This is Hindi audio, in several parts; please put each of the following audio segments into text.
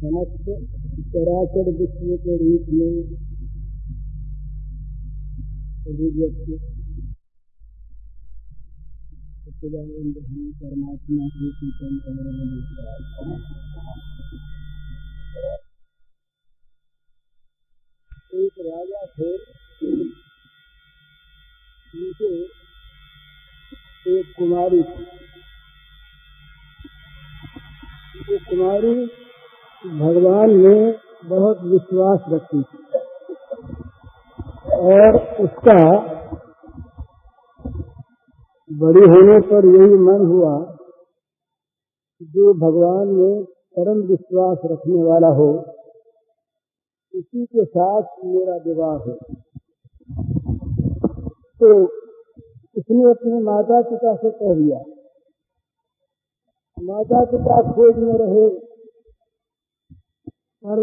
समस्त चराचर विश्व के रूप में सभी व्यक्ति परमात्मा के कीर्तन करने में एक राजा थे, उनके एक कुमारी थी। वो कुमारी भगवान में बहुत विश्वास रखती थी और उसका बड़ी होने पर यही मन हुआ जो भगवान में परम विश्वास रखने वाला हो उसी के साथ मेरा विवाह हो। तो उसने अपने माता पिता से कह दिया। माता पिता खोज में रहे और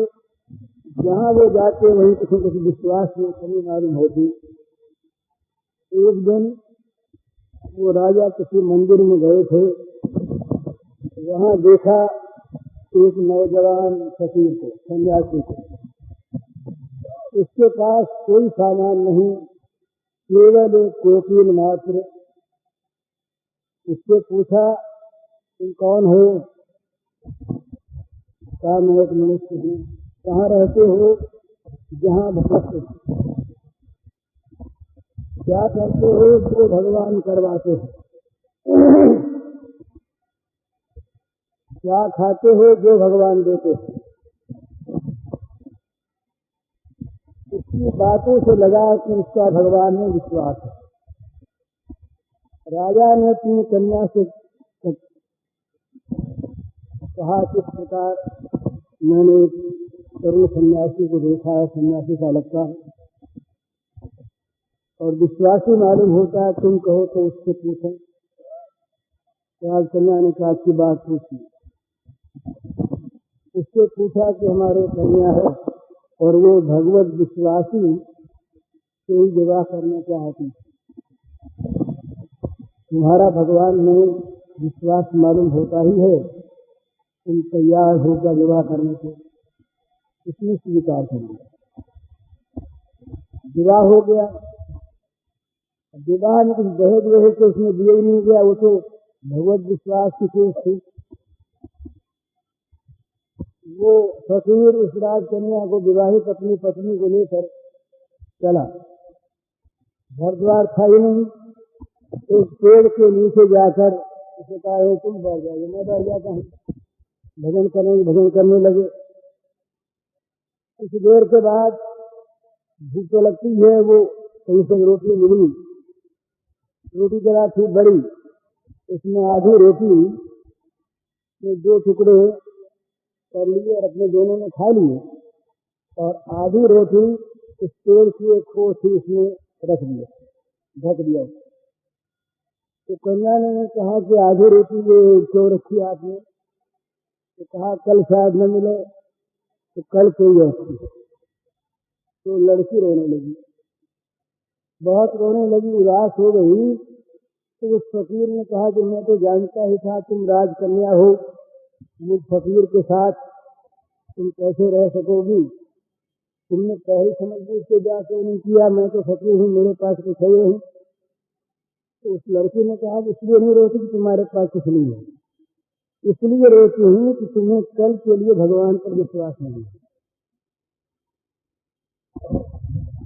जहाँ वो जाते वहीं कुछ विश्वास में कमी मालूम होती। एक दिन वो राजा किसी मंदिर में गए थे, वहाँ देखा एक नौजवान फकीर को, सन्यासी को। उसके पास कोई सामान नहीं, केवल एक कोकिल मात्र। उससे पूछा, तुम कौन हो? कहा, मैं एक मनुष्य हूँ। कहाँ रहते हो? जहाँ भटकते। क्या करते हो? जो भगवान करवाते हो। क्या खाते हो? जो भगवान देते हो। इसकी बातों से लगा कि उसका भगवान में विश्वास है। राजा ने अपनी कन्या से कहा, किस प्रकार मैंने तरुण सन्यासी को देखा है, सन्यासी का लगता है और विश्वासी मालूम होता है, तुम कहो तो उससे पूछो। कन्या ने कहा, अच्छी बात पूछी। उससे पूछा कि हमारे कन्या है और वो भगवत विश्वासी से ही विवाह करना चाहती। तुम्हारा भगवान में विश्वास मालूम होता ही है, तुम तैयार होकर विवाह करने को। इसने स्वीकार कर लिया। विवाह हो गया। विवाह में कुछ दहेज वहेज तो उसने दिए ही नहीं गया, वो तो भगवत विश्वास की चीज थी। वो फकीर उस राजकन्या को, विवाहित अपनी पत्नी को लेकर चला। घर द्वार था ही नहीं। एक पेड़ के नीचे जाकर उसे कहा, तुम बैठ जाओगे, मैं बैठ जाता हूँ। भजन करने लगे। कुछ देर के बाद भूख तो लगती है, वो कहीं से रोटी मिली। रोटी जरा थी बड़ी, उसमें आधी रोटी में 2 टुकड़े कर लिए और अपने दोनों ने खा लिए और आधी रोटी उस पेड़ की एक खो थी, उसमें रख दिया, ढक दिया। तो कन्या ने कहा कि आधी रोटी ये क्यों रखी आपने? तो कहा, कल शायद न मिले, तो कल कोई ऐसी। तो लड़की रोने लगी, बहुत रोने लगी, उदास हो गई। तो उस फकीर ने कहा कि मैं तो जानता ही था तुम राजकन्या हो मुझ फकीर के साथ तुम कैसे रह सकोगी? तुमने पहले समझ बूझ के जाके नहीं किया, मैं तो फकीर हूँ, मेरे पास कुछ है नहीं। तो उस लड़की ने कहा इसलिए नहीं रोती कि तुम्हारे पास कुछ नहीं है, इसलिए रोती हूँ कि तुम्हें कल के लिए भगवान पर विश्वास नहीं है।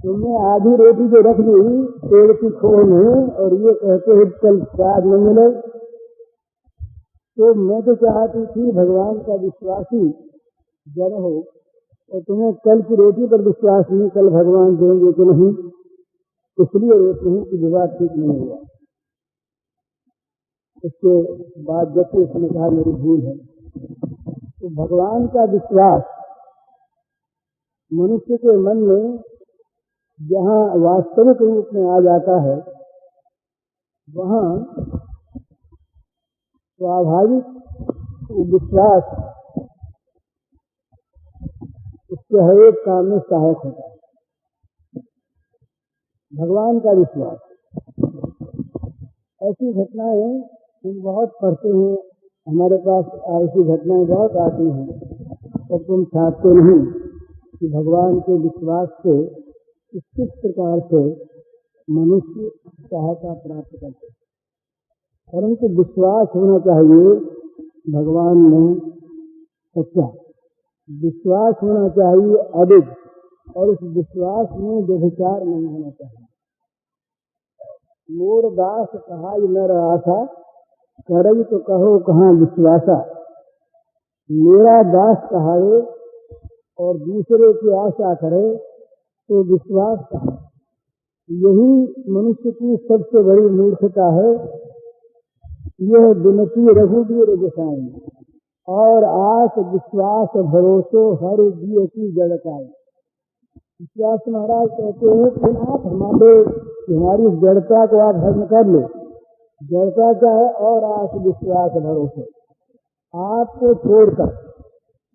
तुमने आधी रोटी जो रख दी पेड़ की खोह में और ये कहते हैं कल स्वाद न मिले, तो मैं तो चाहती थी भगवान का विश्वासी जन हो, और तुम्हें कल की रोटी पर विश्वास नहीं, कल भगवान देंगे कि नहीं, इसलिए रोती हूँ कि विवाह ठीक नहीं हुआ। इसके बाद जब उसने कहा मेरी भूल है। तो भगवान का विश्वास मनुष्य के मन में जहाँ वास्तविक रूप में आ जाता है, वहाँ स्वाभाविक विश्वास उसके हर एक काम में सहायक होता है। भगवान का विश्वास, ऐसी घटनाएं हम बहुत पढ़ते हैं, हमारे पास ऐसी घटनाएं बहुत आती हैं, पर तुम छापते नहीं कि भगवान के विश्वास से किस प्रकार से मनुष्य सहायता प्राप्त करते हैं। परंतु विश्वास होना चाहिए भगवान में सच्चा, विश्वास होना चाहिए अडिग, और उस विश्वास में व्यभिचार नहीं होना चाहिए। मोर दास कहा न आशा करई तो कहो कहाँ विश्वासा। मेरा दास कहावे और दूसरे की आशा करे तो विश्वास कहा। यही मनुष्य की सबसे बड़ी मूर्खता है। यह विनती रघुवीर गोसाई और आस विश्वास भरोसो हर जीव की जड़काई। विश्वास महाराज कहते हैं कि आप हमारी जड़ता को आप हरण कर लो। जड़ता क्या है? और आस विश्वास भरोसे। आपको छोड़कर,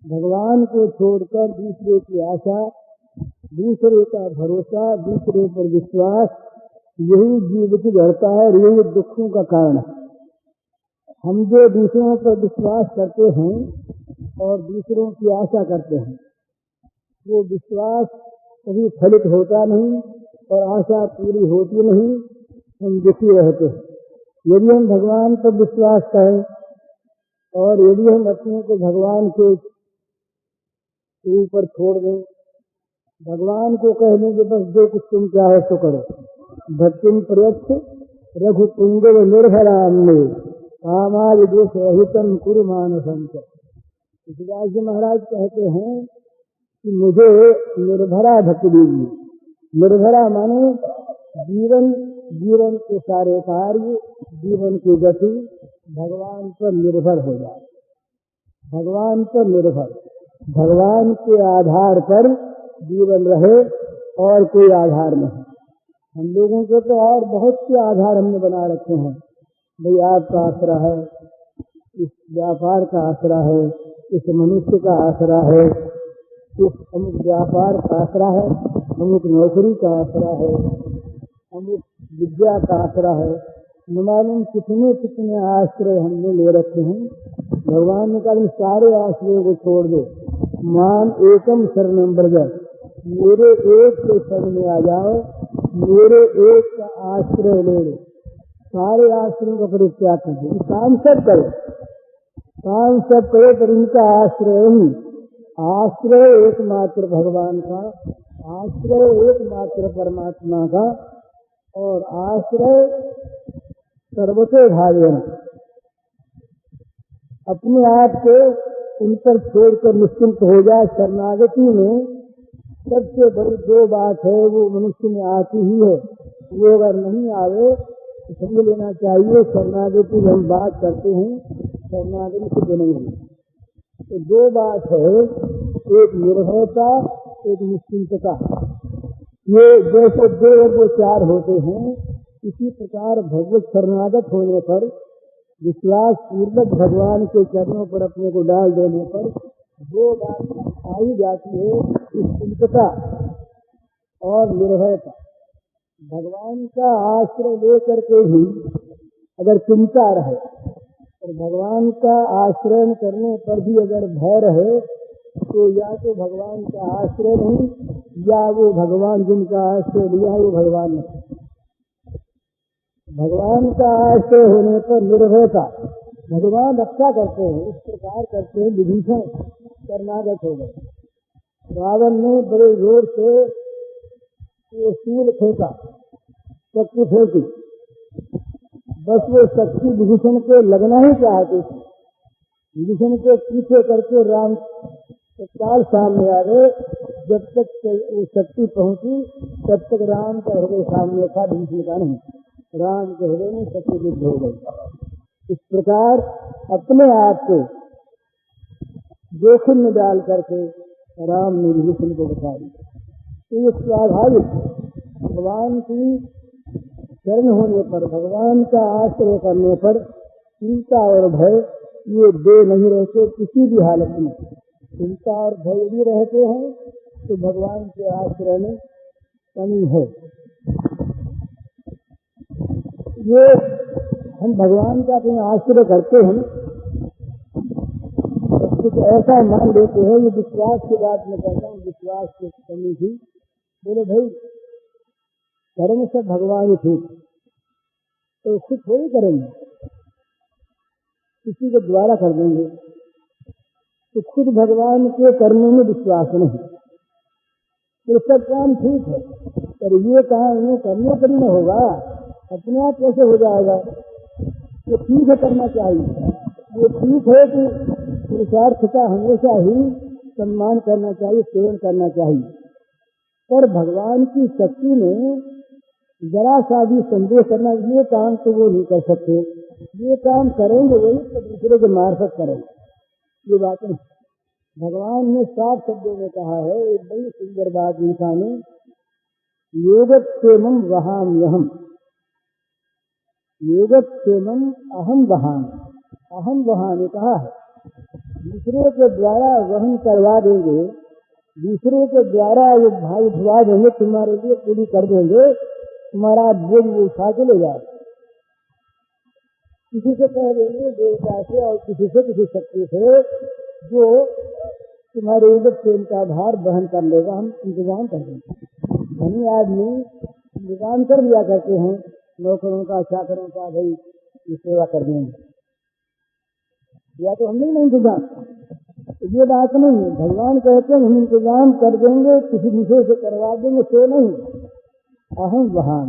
भगवान को छोड़कर दूसरे की आशा, दूसरे का भरोसा, दूसरे पर विश्वास, यही जीव की जड़ता है, यही दुखों का कारण है। हम जो दूसरों पर विश्वास करते हैं और दूसरों की आशा करते हैं, वो विश्वास कभी फलित होता नहीं और आशा पूरी होती नहीं, हम दुखी रहते हैं। यदि हम भगवान पर विश्वास करें और यदि हम अपने को भगवान के ऊपर छोड़ दें, भगवान को कहने के बस जो कुछ तुम चाहे तो करो, भक्तिम प्रयच्छ रघुपुंगव निर्भराम में कामाल देश रहितम कुरु मानसम। तुलसीदास जी महाराज कहते हैं कि मुझे निर्भरा भक्ति दीजिए। निर्भरा माने जीवन के सारे कार्य, जीवन की गति भगवान पर निर्भर हो जाए। भगवान पर निर्भर, भगवान के आधार पर जीवन रहे और कोई आधार नहीं। हम लोगों के तो और बहुत से आधार हमने बना रखे हैं। भाई आपका आसरा है, इस व्यापार का आसरा है, इस मनुष्य का आसरा है, इस अमुक व्यापार का आसरा है, अमुक नौकरी का आसरा है, अमुक विद्या का आसरा है। न मालूम कितने कितने आश्रय हमने ले रखे हैं। भगवान ने कहा सारे आश्रयों को छोड़ दो, मान एकम शरणम व्रज, मेरे एक के शरण में आ जाओ, मेरे एक का आश्रय ले लो, सारे आश्रयों का परित्याग कर दो। काम सब करो, काम सब करो, पर इनका आश्रय ही, आश्रय एकमात्र भगवान का, आश्रय एकमात्र परमात्मा का, और आश्रय सर्वतो भावेन, अपने आप को उन पर छोड़कर निश्चिंत हो जाए। शरणागति में सबसे बड़ी जो बात है वो मनुष्य में आती ही है। वो अगर नहीं आवे तो समझ लेना चाहिए शरणागति हम बात करते हैं, शरणागति सिद्ध नहीं है। तो दो बात है, एक निर्भयता, एक निश्चिंतता। ये जैसे दो और दो चार होते हैं, इसी प्रकार भगवत शरणागत होने पर, विश्वास पूर्वक भगवान के चरणों पर अपने को डाल देने पर दो बात आई जाती है, निश्चिंतता और निर्भयता। भगवान का आश्रय लेकर के ही अगर चिंता रहे तो और भगवान का आश्रय करने पर भी अगर भय रहे तो या तो भगवान का आश्रय नहीं या वो भगवान जिनका आश्रय लिया वो भगवान नहीं। भगवान का आश्रय होने पर निर्भयता, भगवान रक्षा करते हैं। इस प्रकार करते हैं विभीषण शरणागत हो गए। रावण ने बड़े जोर से ये शूल फेंका, शक्ति फेंकी, बस वो शक्ति विभीषण को लगना ही चाहती थी। विभीषण को पीछे करके राम तत्काल सामने आ गए। जब तक वो शक्ति पहुंची तब तक राम का हृदय सामने था, विभीषण का नहीं। राम के हृदय में शक्ति युद्ध हो गई। इस प्रकार अपने आप को जोखिम में डाल करके राम ने विभीषण को बचाई। तो ये स्वाभाविक भगवान की शरण होने पर, भगवान का आश्रय करने पर चिंता और भय ये दो नहीं रहते किसी भी हालत में। चिंता और भय यदि रहते हैं तो भगवान के आश्रय में कमी है। ये हम भगवान का अपना आश्रय करते हैं, कुछ ऐसा मान लेते हैं। ये विश्वास की बात मैं कहता हूँ, विश्वास की कमी थी। बोले भाई कर्म सब भगवान ही ठीक, तो खुद थोड़ी करेंगे, किसी के द्वारा कर देंगे। तो खुद भगवान के कर्मों में विश्वास नहीं, तो सब काम ठीक है, पर ये काम करने पर ही न होगा, अपने आप कैसे हो जाएगा? ये ठीक है, करना चाहिए। ये ठीक है कि पुरुषार्थ का हमेशा ही सम्मान करना चाहिए, सेवन करना चाहिए। पर भगवान की शक्ति में जरा सा भी संदेह करना, ये काम तो वो नहीं कर सकते, ये काम करेंगे वही तो दूसरे के मार्फत करेंगे, ये बात नहीं। भगवान ने साफ शब्दों में कहा है, एक बड़ी सुंदर बात लिखा ने, योगक्षेमम वहाम्यहम, योगक्षेमम अहम वहामि। अहम वहामि कहा है, दूसरे के द्वारा वहन करवा देंगे, दूसरे के द्वारा ये भाई उठवा देंगे, तुम्हारे लिए पूरी कर देंगे, तुम्हारा बोझ वो उठा के ले जाए। किसी से कह देंगे देवता से और किसी से किसी शक्ति से जो तुम्हारे योगक्षेम का भार वहन कर लेगा, हम इंतजाम कर देंगे। धनी आदमी इंतजाम कर दिया करते हैं, नौकरों का चाकरों का, भाई ये सेवा कर देंगे, या तो हम नहीं इंतजाम। ये बात नहीं है। भगवान कहते हैं हम इंतजाम कर देंगे, किसी दूसरे से करवा देंगे, तो नहीं। अहम वहान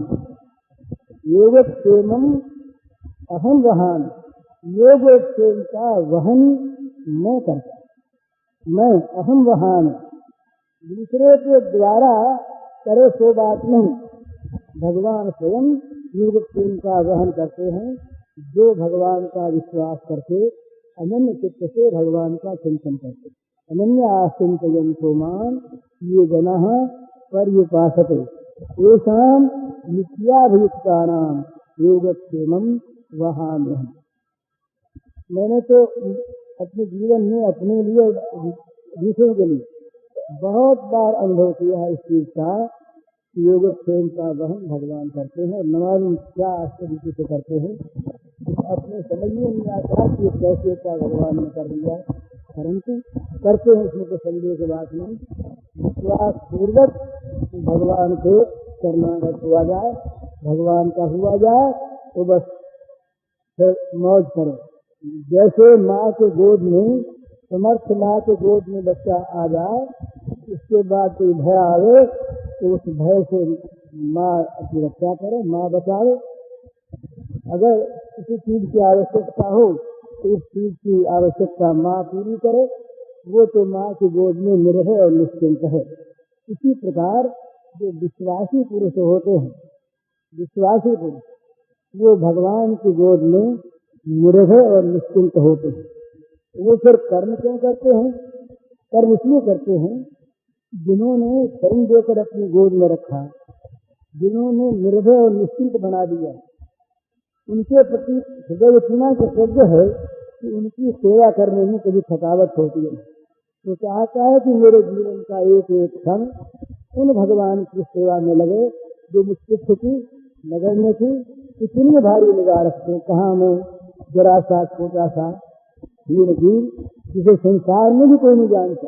योगक्षेमम अहम वहान, योगक्षेम का वहन मैं करता, मैं अहम वहान। दूसरे के द्वारा करे सो बात नहीं, भगवान स्वयं योगक्षेम का वहन करते हैं। जो भगवान का विश्वास करके अनन्य चित्त से भगवान का चिंतन करते, अनन्य आचिंतयन्तो मां ये जनाः पर्युपासते येषां नित्याभियुक्तानां योगक्षेमं वहाम्यहम्। मैंने तो अपने जीवन में अपने लिए दूसरों के लिए बहुत बार अनुभव किया है इस चीज का, योगक्षेम का वहन भगवान करते हैं। और नमाज क्या आश्चर्य से करते हैं, अपने समझ में नहीं आता कि कैसे क्या भगवान ने कर दिया, परंतु करते हैं, इसमें तो संदेह की बात नहीं। विश्वास पूर्वक भगवान के शरणागत हुआ जाए, भगवान का हुआ जाए तो बस फिर मौज करो। जैसे माँ के गोद में, समर्थ माँ के गोद में बच्चा आ जाए, उसके बाद कोई भय आवे तो उस भय से माँ अपनी रक्षा करे, माँ बचावे। अगर किसी चीज की आवश्यकता हो तो उस चीज की आवश्यकता माँ पूरी करे, वो तो माँ की गोद में निर्भय और निश्चिंत है। इसी प्रकार जो विश्वासी पुरुष होते हैं, विश्वासी पुरुष, वो भगवान की गोद में निर्भय और निश्चिंत होते हैं। वो फिर कर्म क्यों करते हैं? कर्म इसलिए करते हैं जिन्होंने शरण देकर अपनी गोद में रखा, जिन्होंने निर्भय और निश्चिंत बना दिया, उनके प्रति हृदय इतना कृतज्ञ है कि उनकी सेवा करने में कभी थकावट होती है। तो चाहता है कि मेरे जीवन का एक एक क्षण उन भगवान की सेवा में लगे जो मुझसे थी, नगर में थी, इतनी भारी निगाह रखते हैं। कहाँ मैं जरा सा छोटा सा हीन जीव जिसे संसार में भी कोई नहीं जानता।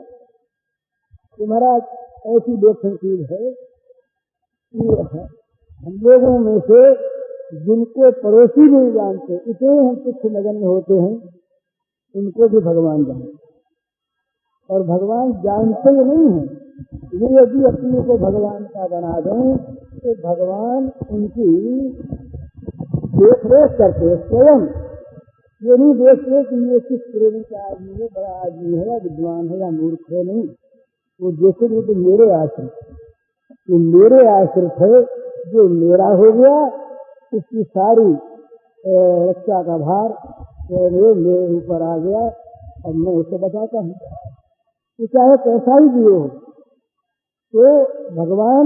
तो महाराज ऐसी देखने चीज है कि हम लोगों में से जिनको पड़ोसी नहीं जानते, इतने हम तुच्छ नगण्य होते हैं, उनको भी भगवान जानते, और भगवान जानते नहीं हैं। ये यदि अपने को भगवान का बना दें तो भगवान उनकी देख रेख करते स्वयं। ये नहीं देखते कि ये किस प्रेमी का आदमी है, बड़ा आदमी है या विद्वान है या मूर्ख है, नहीं। वो देखेंगे तो मेरे आश्रित, ये मेरे आश्रित है, जो मेरा हो गया उसकी सारी रक्षा का भार मेरे ऊपर आ गया, अब मैं उसे बचाता हूँ। तो चाहे कैसा ही जियो हो, तो भगवान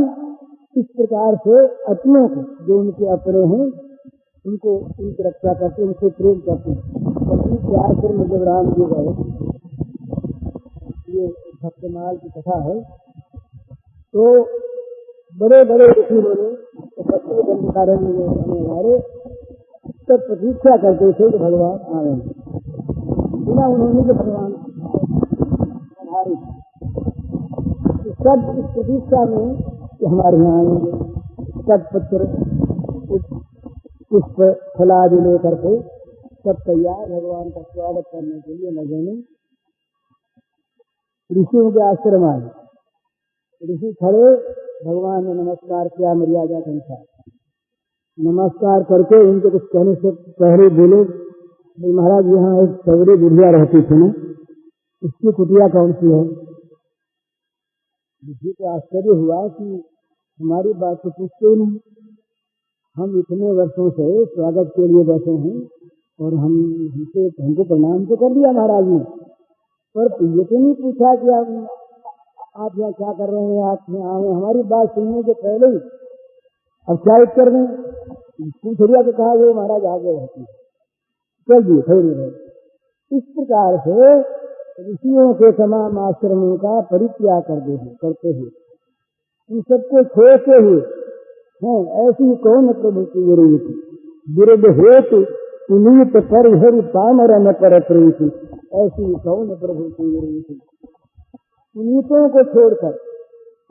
इस प्रकार से अपनों को, जो उनके अपने हैं, उनको उनकी रक्षा करते, उनसे प्रेम करते। कभी के आश्रम में जब राम जी गए, ये भक्तमाल की कथा है, तो बड़े बड़े ऋषि बोले बच्चे दंडकारण्य में रहने वाले सब प्रतीक्षा करते थे कि भगवान आएंगे, बिना उन्होंने जो भगवान आधारित सब इस प्रतीक्षा में कि हमारे यहाँ आएंगे, सब पत्र पुष्प फलादि लेकर के सब तैयार भगवान का स्वागत करने के लिए लगे में ऋषियों के आश्रम आए। ऋषि खड़े, भगवान ने नमस्कार किया मर्यादा के अनुसार, नमस्कार करके उनके कुछ कहने से पहले बोले, महाराज यहाँ एक सवरी बुढ़िया रहती थी ना, इसकी कुटिया कौन सी है? ऋषि को आश्चर्य हुआ कि हमारी बात तो पूछते ही नहीं, हम इतने वर्षों से स्वागत के लिए बैठे हैं और हमको प्रणाम तो कर दिया महाराज ने, पर ये तो नहीं पूछा कि आप यहाँ क्या कर रहे हैं, आप यहाँ आए हमारी बात सुनने के पहले ही अब क्या उत्तर दें? पूछ लिया तो कहा वो महाराज आगे रहती है, चल दिए फिर रहे। इस प्रकार से ऋषियों के तमाम आश्रमों का परित्याग करते हुए इन सबको छोड़ते हुए हैं, ऐसी कौन प्रभु की विरोधी विरुद्ध हेतु पुनीत पर हरि पामर न पर प्रीति, ऐसी कौन प्रभु की विरोधी। पुनीतों को छोड़कर,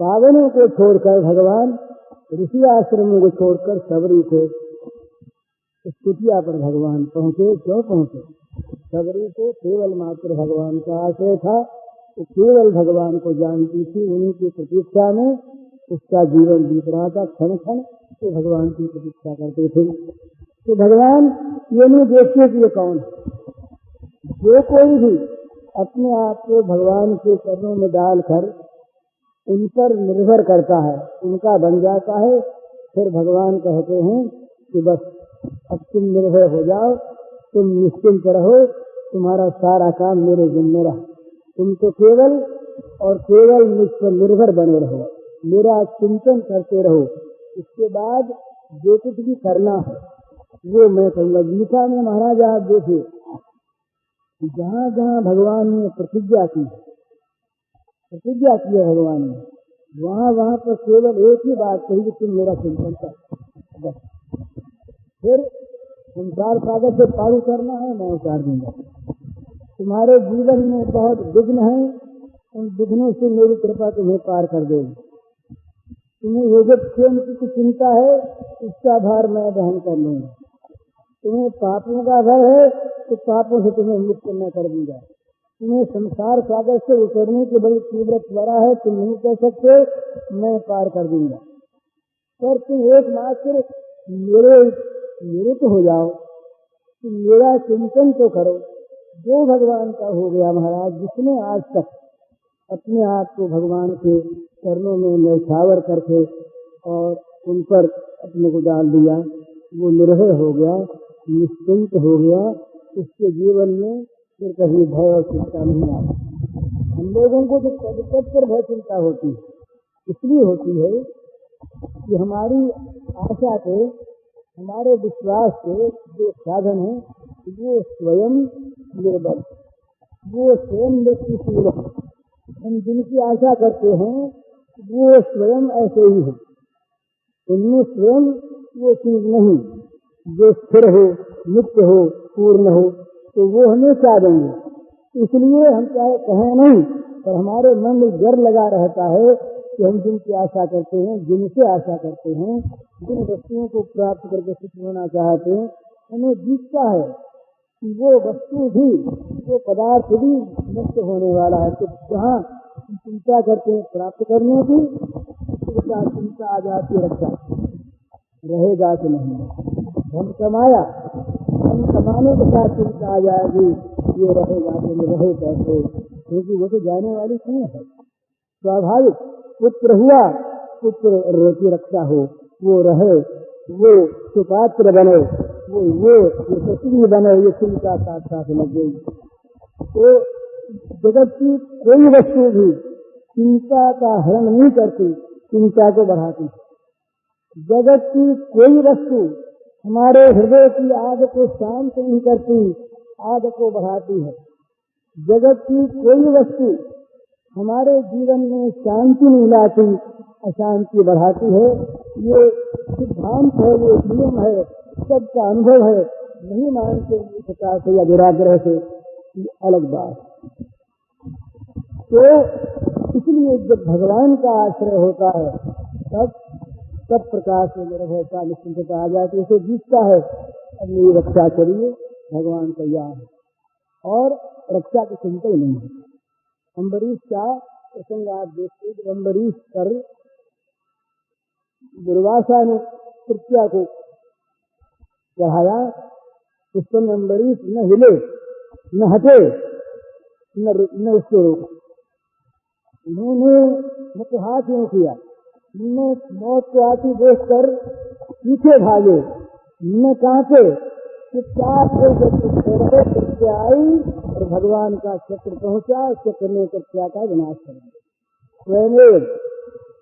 पावनों को छोड़कर भगवान ऋषि आश्रमों को छोड़कर सबरी को इस कुटिया पर भगवान पहुंचे। क्यों पहुंचे? सबरी को केवल मात्र भगवान का आश्रय था, तो केवल भगवान को जानती थी, उन्हीं की प्रतीक्षा में उसका जीवन बीत रहा था। क्षण क्षण तो भगवान की प्रतीक्षा करते थे। तो भगवान ये नहीं देखते कि ये कौन है। जो कोई भी अपने आप को भगवान के चरणों में डालकर उन पर निर्भर करता है, उनका बन जाता है, फिर भगवान कहते हैं कि बस अब तुम निर्भय हो जाओ, तुम निश्चिंत रहो, तुम्हारा सारा काम मेरे जिम्मे रहा, तुम तो केवल और केवल मुझ पर निर्भर बने रहो, मेरा चिंतन करते रहो, इसके बाद जो कुछ भी करना है वो मैं करूँगा। गीता में महाराज आप देखिए, जहाँ जहाँ भगवान ने प्रतिज्ञा की है भगवान ने, वहाँ वहाँ पर केवल एक ही बात कही कि तुम मेरा चिंतन कर। फिर संसार सागर से पार उतरना है, मैं उतार दूंगा। तुम्हारे जीवन में बहुत विघ्न है, उन विघ्नों से मेरी कृपा तुम्हें पार कर देगी। तुम्हें योगक्षेम की चिंता है, इसका भार मैं वहन कर लूंगा। तुम्हें पापों का भय है, तो पापों से तुम्हें मुक्त न कर दूंगा। तुम्हें संसार सागर से उतरने की बड़ी तीव्र त्वरा है, तुम नहीं कह सकते, मैं पार कर दूंगा। पर तुम एकमात्र मेरे तो हो जाओ, तुम मेरा चिंतन तो करो। जो भगवान का हो गया महाराज, जिसने आज तक अपने आप को भगवान के चरणों में न्यौछावर करके और उन पर अपने को डाल दिया, वो निर्भय हो गया, निश्चिंत हो गया, उसके जीवन में फिर कभी भय और चिंता नहीं आती। हम लोगों को जो पर भय चिंता होती है, इसलिए होती है कि हमारी आशा के, हमारे विश्वास के जो साधन है वो स्वयं निर्बल, वो स्वयं व्यक्तिशील है। हम जिनकी आशा करते हैं वो स्वयं ऐसे ही है, उनमें स्वयं वो चीज नहीं जो स्थिर हो, नित्य हो, पूर्ण हो, तो वो हमें क्या देंगे। इसलिए हम चाहे कहें नहीं, पर हमारे मन में डर लगा रहता है कि हम जिनकी आशा करते हैं, जिनसे आशा करते हैं, जिन वस्तुओं को प्राप्त करके सुख होना चाहते हैं, हमें दिखता है कि वो वस्तु भी, वो पदार्थ भी नष्ट होने वाला है। तो जहाँ चिंता करते हैं प्राप्त करने की, चिंता आ जाती है रक्षा, रहेगा कि नहीं। हम कमाया, हम कमाने के साथ चिंता आ जाएगी, ये रहेगा कि नहीं, रहे कैसे, क्योंकि वो तो जाने वाली चीज है। स्वाभाविक पुत्र हुआ, पुत्र रोटी रक्षा हो, वो रहे, वो सुपात्र बने, वो सती बने, ये चिंता साथ साथ लग गई। तो जगत की कोई वस्तु भी चिंता का हरण नहीं करती, चिंता को बढ़ाती। जगत की कोई वस्तु हमारे हृदय की आग को शांत नहीं करती, आग को बढ़ाती है। जगत की कोई वस्तु हमारे जीवन में शांति नहीं लाती, अशांति बढ़ाती है। ये सिद्धांत है, ये नियम है, सबका अनुभव है। नहीं मानते इस प्रकार से या दुराग्रह से, ये अलग बात। तो इसलिए जब भगवान का आश्रय होता है, तब सब प्रकार से निर्भयता निश्चिंतता आ जाती है। इसे जीतता है, अब मेरी रक्षा करिए, भगवान तैयार है और रक्षा की चिंता ही नहीं है। अम्बरीश का प्रसंग आप देखते, जब अम्बरीश पर दुर्वासा ने तृतीया को चढ़ाया, उस समय अम्बरीश न हिले, न हटे, न उसको रोका। उन्होंने न तो हाथ नहीं किया, न मौत को आती देखकर पीछे भागे, न कांपे, चुपचाप से आई और भगवान का चक्र पहुंचा, चक्र में तृतीया का विनाश करेंगे। स्वयं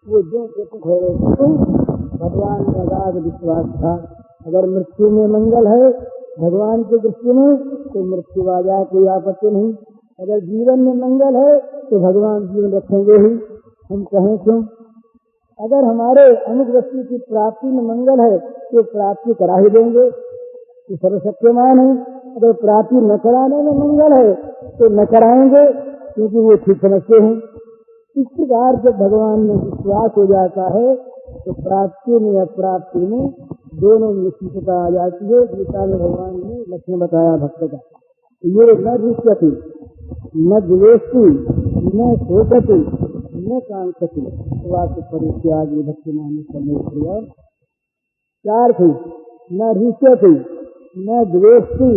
वो जो भगवान का अगाध विश्वास था, अगर मृत्यु में मंगल है भगवान की दृष्टि में, तो मृत्यु आ जाए कोई आपत्ति नहीं। अगर जीवन में मंगल है तो भगवान जीवन रखेंगे ही, हम कहें क्यों। अगर हमारे अमुक वस्तु की प्राप्ति में मंगल है तो प्राप्ति करा ही देंगे, तो सर्वशक्तिमान है। अगर प्राप्ति न कराने में मंगल है तो न कराएंगे, क्योंकि वो ठीक समझते हैं। इस प्रकार जब भगवान में विश्वास हो जाता है तो प्राप्ति में अप्राप्ति में दोनों में निश्चितता आ जाती है। गीता में भगवान ने लक्षण बताया भक्त का, ये न दृश्यति, न द्वेष्टि, न शोकति, न कांक्षति, वाक्य परित्यागी भक्ति मान करने। चार थी, न हृष्यति, न द्वेष्टि,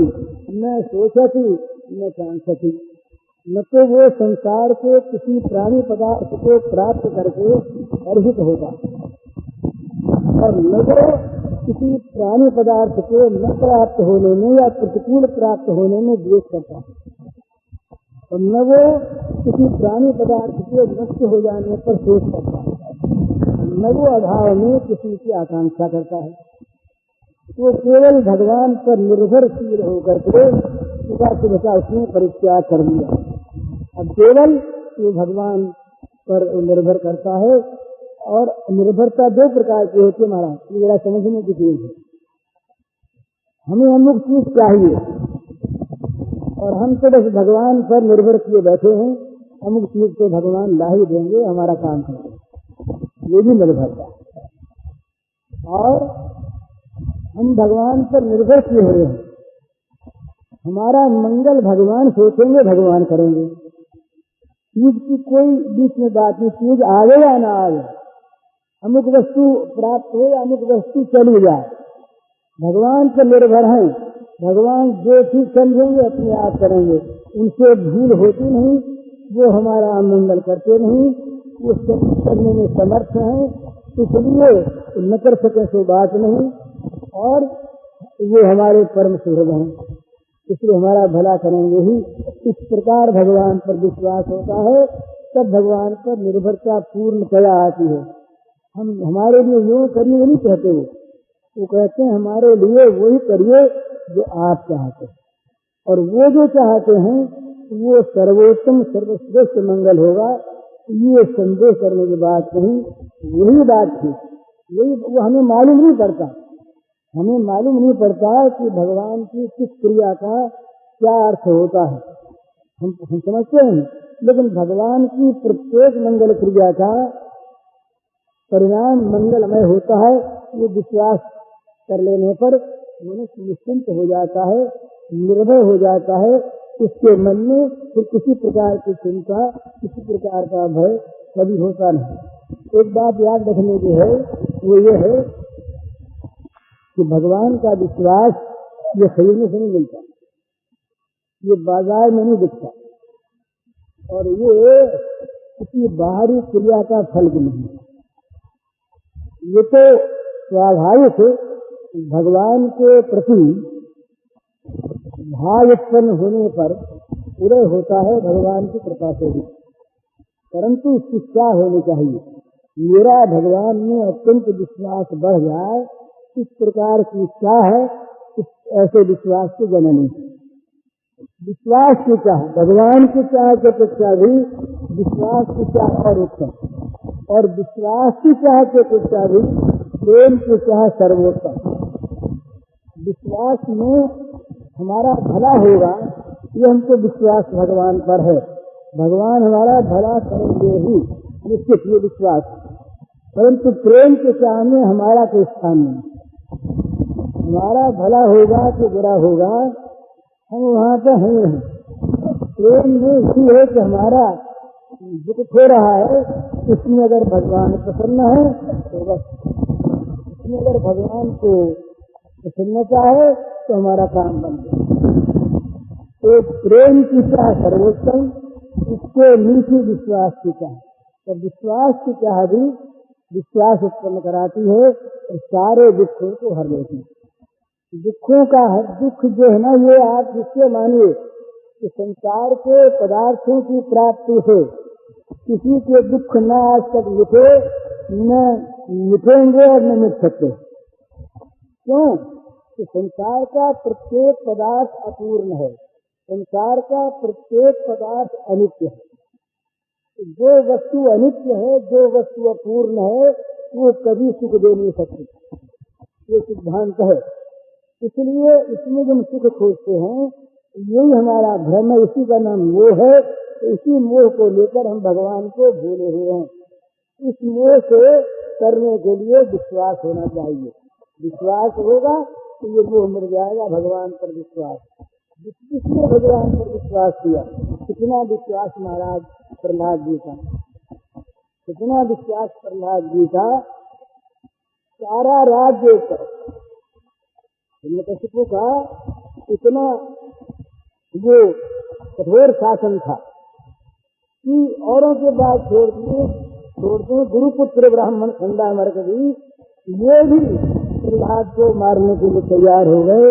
न शोचति, न कांक्षति। न तो वो संसार के किसी प्राणी पदार्थ को प्राप्त करके अर्हित होगा, और न तो किसी प्राणी पदार्थ को न प्राप्त होने में या प्रतिकूल प्राप्त होने में द्वेष करता है, और न वो किसी प्राणी पदार्थ के नष्ट हो जाने पर शोक करता है, न वो अभाव में किसी की आकांक्षा करता है। वो केवल भगवान पर निर्भरशील होकर के उसने परित्याग कर दिया। अब केवल वो भगवान पर निर्भर करता है। और निर्भरता दो प्रकार की होती है महाराज, ये जरा समझने की चीज है। हमें अमुक चीज चाहिए और हम तो बस भगवान पर निर्भर किए बैठे हैं, अमुक चीज तो भगवान ला ही देंगे, हमारा काम करेंगे, ये भी निर्भरता। और हम भगवान पर निर्भर किए हुए हैं, हमारा मंगल भगवान सोचेंगे, भगवान करेंगे। चीज की कोई बीच में बात नहीं, चीज आवे या ना आवे, अमुक वस्तु प्राप्त हो या अमुक वस्तु चली जाए, भगवान पर निर्भर है। भगवान जो चीज समझेंगे अपने आप करेंगे, उनसे भूल होती नहीं, वो हमारा मंगल करते नहीं, वो सब करने में समर्थ है, इसलिए न कर सके सो बात नहीं। और ये हमारे परम सुहृद हैं, इसलिए हमारा भला करेंगे ही। इस प्रकार भगवान पर विश्वास होता है, तब भगवान पर निर्भरता पूर्णतया आती है। हम हमारे लिए यूँ करिए नहीं कहते, वो कहते हैं हमारे लिए वही करिए जो आप चाहते हैं, और वो जो चाहते हैं वो सर्वोत्तम सर्वश्रेष्ठ मंगल होगा। ये संदेह करने की बात नहीं, वही बात थी, यही वो हमें मालूम नहीं पड़ता। हमें मालूम नहीं पड़ता कि भगवान की किस क्रिया का क्या अर्थ होता है। हम समझते हैं, लेकिन भगवान की प्रत्येक मंगल क्रिया का परिणाम मंगलमय होता है। ये विश्वास कर लेने पर मनुष्य निश्चिंत हो जाता है, निर्भय हो जाता है। उसके मन में फिर किसी प्रकार की चिंता, किसी प्रकार का भय कभी होता नहीं। एक बात याद रखने की है, वो ये है कि भगवान का विश्वास ये खरीदने से नहीं मिलता, ये बाजार में नहीं दिखता, और ये किसी बाहरी क्रिया का फल भी नहीं है। ये तो स्वाभाविक भगवान के प्रति भाव उत्पन्न होने पर उदय होता है भगवान की कृपा से ही, परंतु इसकी इच्छा होनी चाहिए। मेरा भगवान में अत्यंत विश्वास बढ़ जाए, इस प्रकार की इच्छा है। इस ऐसे विश्वास की जननी विश्वास की चाह, भगवान की चाह के अपेक्षा भी विश्वास की चाह और उत्तम, और विश्वास की चाह के अपेक्षा भी प्रेम की चाह सर्वोत्तम। विश्वास में हमारा भला होगा, ये हमको विश्वास भगवान पर है। भगवान हमारा भला करेंगे ही, निश्चित ये विश्वास। परंतु प्रेम के चाह में हमारा कोई स्थान नहीं। हमारा भला होगा कि बुरा होगा, हम वहाँ पर हैं। प्रेम में इसी है कि हमारा दुख हो रहा है, इसमें अगर भगवान प्रसन्न है तो बस, इसमें अगर भगवान को प्रसन्नता है तो हमारा काम बन गया। तो प्रेम की चाह सर्वोत्तम, इसको नीचे विश्वास की चाह। तो विश्वास की चाह भी विश्वास उत्पन्न कराती है और सारे दुखों को हर लेती है। दुखों का हर दुख जो है ना, ये आप जिससे मानिए कि संसार के पदार्थों की प्राप्ति से किसी के दुख न आज तक मिटे, न मिटेंगे और न मिट सकते। क्यों? कि संसार का प्रत्येक पदार्थ अपूर्ण है, संसार का प्रत्येक पदार्थ अनित्य है। जो वस्तु अनित्य है, जो वस्तु अपूर्ण है, वो कभी सुख दे नहीं सकती, ये सिद्धांत है। इसलिए इसमें जो हम सुख खोजते हैं, यही हमारा भ्रम है, इसी का नाम मोह है। इसी मोह को लेकर हम भगवान को भूले हुए हैं। इस मोह से करने के लिए विश्वास होना चाहिए। विश्वास होगा तो ये मोह मिट जाएगा। भगवान पर विश्वास, जिसने भगवान पर विश्वास किया, कितना विश्वास महाराज प्रहलाद जी का, कितना विश्वास प्रहलाद जी का। सारा राज्य हिरण्यकशिपु का इतना वो कठोर शासन था कि औरों के बाद छोड़ते गुरुपुत्र ब्राह्मण खंडामर्क भी, ये भी प्रहलाद को मारने के लिए तैयार हो गए।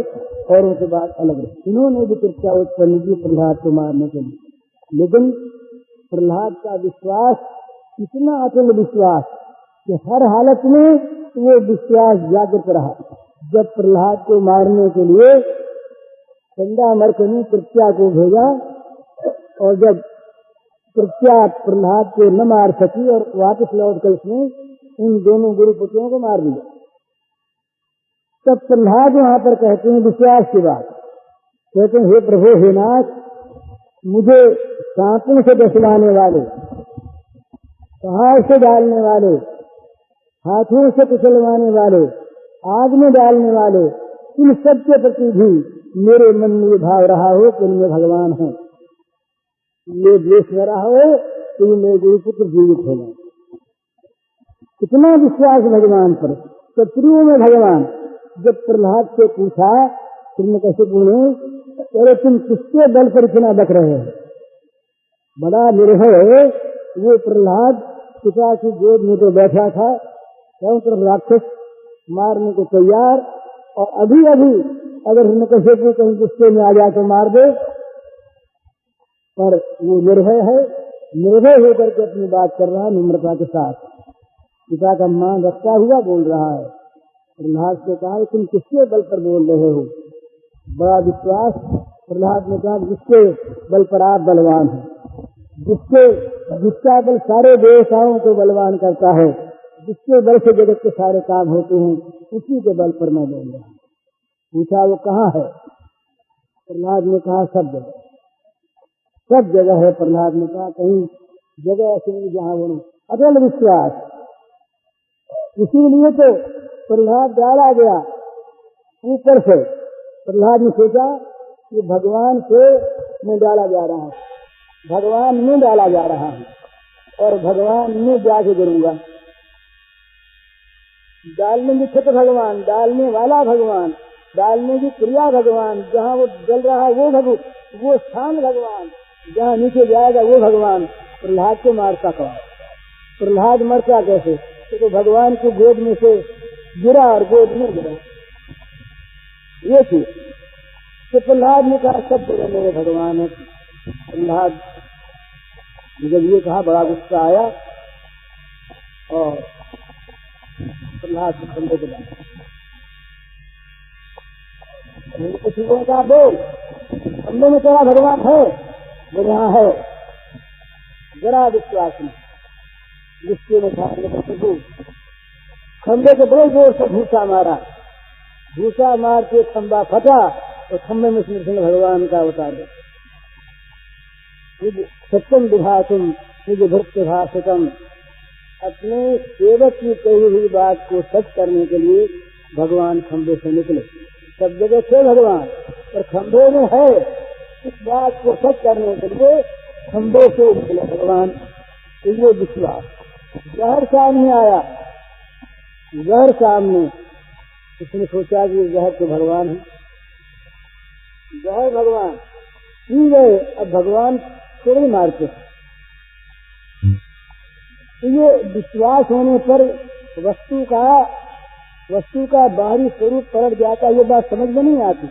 औरों के बाद अलग रहे, इन्होंने भी चर्चा उत्पन्न की प्रहलाद को मारने के लिए। लेकिन प्रहलाद का विश्वास इतना अटल विश्वास कि हर हालत में वो विश्वास जागृत रहा। जब प्रहलाद को मारने के लिए खंडामर्क ने कृत्या को भेजा, और जब कृत्या प्रहलाद को न मार सकी और वापस लौटकर उसने उन दोनों गुरुपुत्रों को मार दिया, तब प्रहलाद वहां पर कहते हैं विश्वास की बात, कहते हैं हे प्रभु, हे नाथ, मुझे सांपों से डसवाने वाले, पहाड़ से डालने वाले, हाथों से कुचलवाने वाले, आग में डालने वाले, इन सब के प्रति भी मेरे मन में ये भाव रहा हो कि इनमें भगवान है। ये द्वेष न रहा हो तो ये मेरे गुरुपुत्र जीवित हो गए। कितना विश्वास भगवान पर, शत्रुओं में भगवान। जब प्रहलाद से पूछा हिरण्यकशिपु ने, अरे तुम किसके बल पर इतना बक रहे हो? बड़ा निर्भय वो प्रहलाद पिता की गोद में तो बैठा था, चारों तरफ राक्षस मारने को तैयार, और अभी अभी अगर हिरण्यकशिपु कहीं गुस्से में आ जाए तो मार दे, पर वो निर्भय है, निर्भय होकर के अपनी बात कर रहा है निम्रता के साथ। पिता का मान रखता हुआ बोल रहा है। प्रहलाद ने कहा तुम किसके बल पर बोल रहे हो? बड़ा विश्वास। प्रहलाद ने कहा जिसके बल पर आप बलवान हैं, जिसका बल सारे देवताओं को बलवान करता है, जिसके बल से जगत के सारे काम होते हैं, उसी के बल पर मैं बोल रहा हूँ। पूछा वो कहाँ है? प्रहलाद ने कहा सब जगह, सब जगह है। प्रहलाद ने कहा कहीं जगह ऐसी नहीं जहाँ वो नहीं। अटल विश्वास, इसीलिए तो प्रहलाद डाला गया ऊपर से। प्रहलाद ने सोचा कि भगवान से मैं डाला जा रहा हूँ, भगवान में डाला जा रहा हूँ और भगवान में जाके गिरूंगा। डालने की छत भगवान, डालने वाला भगवान, डालने की क्रिया भगवान, जहाँ वो डल रहा है वो स्थान भगवान, जहाँ नीचे जाएगा वो भगवान। प्रहलाद को मारता कौन? प्रहलाद मरता कैसे? तो भगवान की गोद में से गिरा और गोद में गिरा, ये चीज। तो प्रहलाद ने कहा सब जगह मेरे भगवान है। प्रहलाद जब ये कहा बड़ा गुस्सा आया और प्रहलाद के खंडे को डाला। कुछ लोगों ने कहा बोल, खंडे में तेरा भगवान है? वो यहाँ है। जरा विश्वास नहीं, गुस्से में था प्रभु। खंबे को बड़े जोर से भूसा मारा, भूसा मार के खंबा फटा और खंबे में श्री भगवान का अवतार है। सत्यम विभाषम निज भृत्य भाषितम, अपने सेवक की कही हुई बात को सच करने के लिए भगवान खंबे से निकले। सब जगह थे भगवान और खंबे में है, इस बात को सच करने के लिए खंबे से निकले भगवान। तो ये विश्वास। जहर सामने आया, जहर सामने, उसने सोचा कि जहर तो भगवान है, जहर भगवान पी गए। अब भगवान को नहीं मारते। तो ये विश्वास होने पर वस्तु का बाहरी स्वरूप पलट जाता है। ये बात समझ में नहीं आती,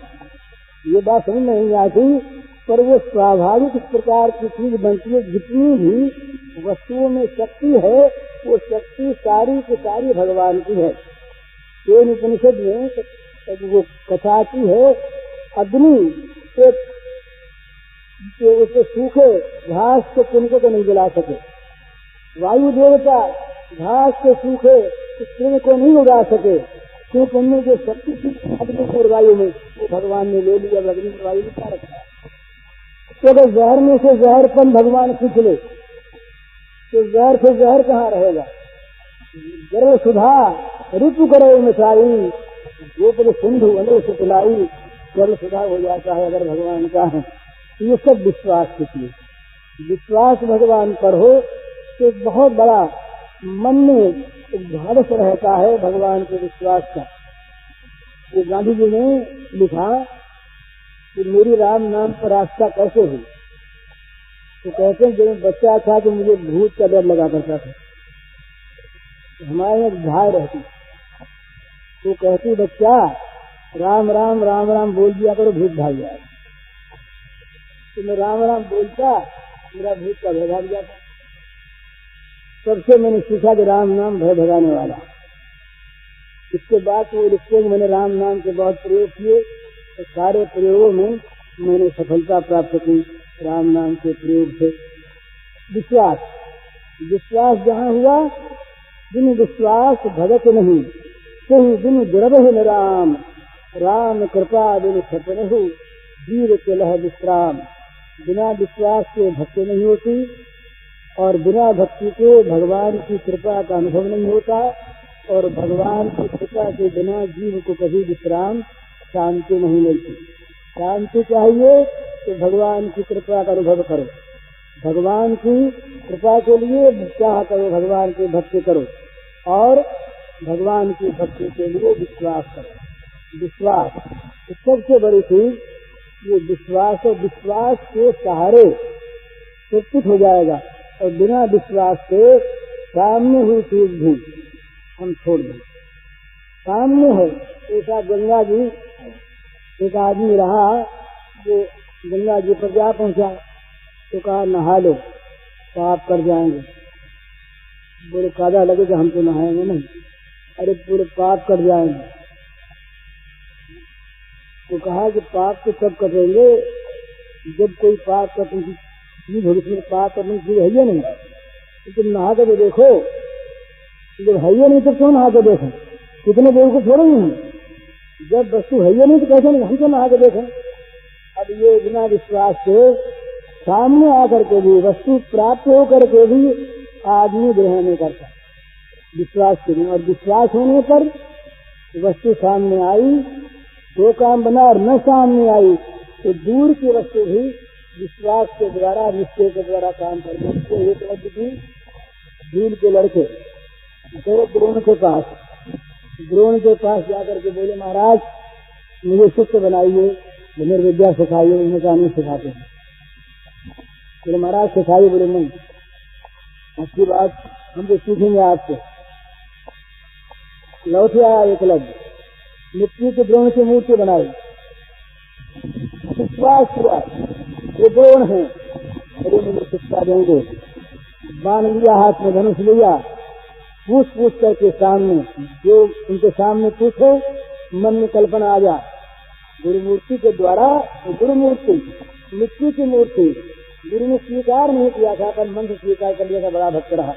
ये बात समझ में नहीं आती, पर वो स्वाभाविक इस प्रकार की चीज बनती है। जितनी भी वस्तुओं में शक्ति है, वो शक्ति सारी की सारी भगवान की है। ये उपनिषद में वो कथाती है, अग्नि उसे सूखे घास के तिनके को नहीं जला सके, वायु देवता घास के सूखे तृण को नहीं उगा सके, क्योंकि उनमें जो शक्ति थी अग्नि और वायु में, वो भगवान ने ले लिया। अग्नि और वायु में क्या रखा है? तो अगर जहर में से जहरपन भगवान खींच ले तो जहर से जहर कहाँ रहेगा? जरे सुधा ऋतु करे मिठाई, गोपल सिंधु अने से पिलाई, जल सुधा हो जाता है अगर भगवान का है। ये सब विश्वास की, विश्वास भगवान पर हो तो बहुत बड़ा मन में एक धारस रहता है भगवान के विश्वास का। ये गांधी जी ने लिखा कि मेरी राम नाम पर आस्था कैसे हुई? तो कहते हैं जब बच्चा था तो मुझे भूत का डर लगा करता था। हमारे एक भाई रहती, तो कहती बच्चा राम राम राम राम बोल दिया करो, भूत भाग जाए। तो मैं राम राम बोलता, मेरा भूत का भय भाग जाता। सबसे मैंने सीखा कि राम नाम भय भगाने वाला। इसके बाद वो लिखते हैं मैंने राम नाम के बहुत प्रयोग किए, तो सारे प्रयोगों में मैंने सफलता प्राप्त की राम नाम के प्रयोग से। विश्वास, विश्वास जहाँ हुआ, जिन विश्वास भगत नहीं सही दिन दुर्लभ न राम, राम कृपा बिन सपनहु वीर चलह विश्राम। बिना विश्वास के भक्ति नहीं होती और बिना भक्ति के भगवान की कृपा का अनुभव नहीं होता, और भगवान की कृपा के बिना जीव को कभी विश्राम शांति नहीं मिलती। शांति चाहिए तो भगवान की कृपा का अनुभव करो, भगवान की कृपा के लिए चाह करो, भगवान की भक्ति करो और भगवान की भक्ति के लिए विश्वास करो। विश्वास सबसे बड़ी चीज ये विश्वास, और विश्वास के सहारे सब कुछ हो जाएगा। और बिना विश्वास के सामने हुई चीज भी हम छोड़ दें। सामने है ऐसा गंगा जी, एक आदमी रहा वो गंगा जी पर जा पहुंचा तो कहा नहा लो पाप कर जाएंगे। बोले कादा लगे कि हम तो नहाएंगे नहीं। अरे पूरे पाप कर जाएंगे। तो कहा कि पाप तो सब करेंगे, जब कोई पाप करने की चीज होगी, पाप करने की चीज है ही नहीं, लेकिन नहा कर तो देखो। जब है ही नहीं तो क्यों नहा के देखें? कितने बेवकूफ हो रही हैं, जब वस्तु है ही नहीं तो कैसे नहीं हम क्यों नहा के देखें? अब ये बिना विश्वास के सामने आकर के भी, वस्तु प्राप्त होकर के भी आदमी ग्रहण नहीं करता विश्वास के लिए। और विश्वास होने पर वस्तु सामने आई तो काम बना, और न सामने आई तो दूर की वस्तु भी विश्वास के द्वारा, निश्चय के द्वारा काम करते। एक लड़की थी, भील के लड़के गए द्रोण के पास। द्रोण के पास जाकर के बोले, महाराज मुझे शिष्य बनाइए, धनुर्विद्या सिखाइए। उन्होंने कहा नहीं सिखाते हैं। बोले महाराज सिखाइए। बोले नहीं, अच्छी बात, हम तो सीखेंगे आपसे। लौट आया एकलव्य, मिट्टी के द्रोण की मूर्ति बनाई, विश्वास किया ये द्रोण है, अरे मुझे शिक्षा देंगे। बाण लिया, हाथ में धनुष लिया, पूछ करके सामने जो उनके सामने पूछे मन में कल्पना आ जा। गुरुमूर्ति के द्वारा, गुरुमूर्ति मिट्टी की मूर्ति गुरु ने स्वीकार नहीं किया था, पर मन से स्वीकार कर लिया था, बड़ा भक्त रहा।